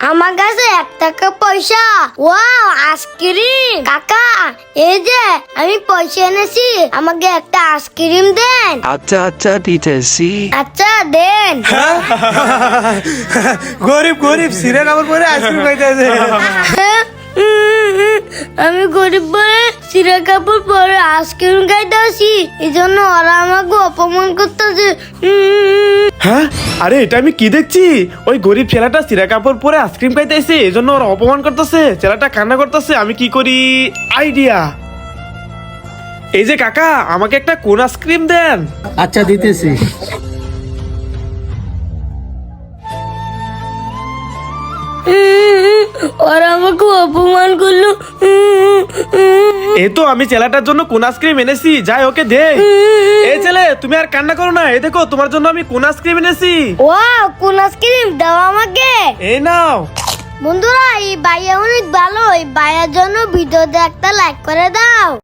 আমার কাছে 1 টাকা পয়সা। Wow, ice cream. কাকা, এই যে আমি পয়সা এনেছি, আমাকে একটা আইসক্রিম দেন। আচ্ছা আচ্ছা দিতেছি। আচ্ছা দেন। গরিব গরিব সিরে কাপড় পরে আইসক্রিম খাইতেছে। আমি গরিব বলে সিরা কাপড় পরে আইসক্রিম খাইতে আসি, এই জন্য ওরা আমাকে অপমান করতেছে। হ্যাঁ, আরে এটা আমি কি দেখছি? ওই গরিব ছেলেটা সিরা কাপড় পরে আইসক্রিম খাইতেছে, এই জন্য ওরা অপমান করতেছে। ছেলেটা কান্না করতেছে। আমি কি করি? আইডিয়া। এই যে কাকা, আমাকে একটা কোন আইসক্রিম দেন। আচ্ছা দিতেছি। ওরা আমাকে অপমান করলো। এই তো আমি ছেলেটার জন্য কোন আইসক্রিম এনেছি, যাই ওকে দে। এই ছেলে, তুমি আর কান্না করো না। এই দেখো, তোমার জন্য আমি কোন আইসক্রিম এনেছি। ওয়াও, কোন আইসক্রিম দাও আমাকে। এই নাও। বন্ধুরা, এই ভাইয়া অনেক ভালো। এই ভাইয়ার জন্য ভিডিওতে একটা লাইক করে দাও।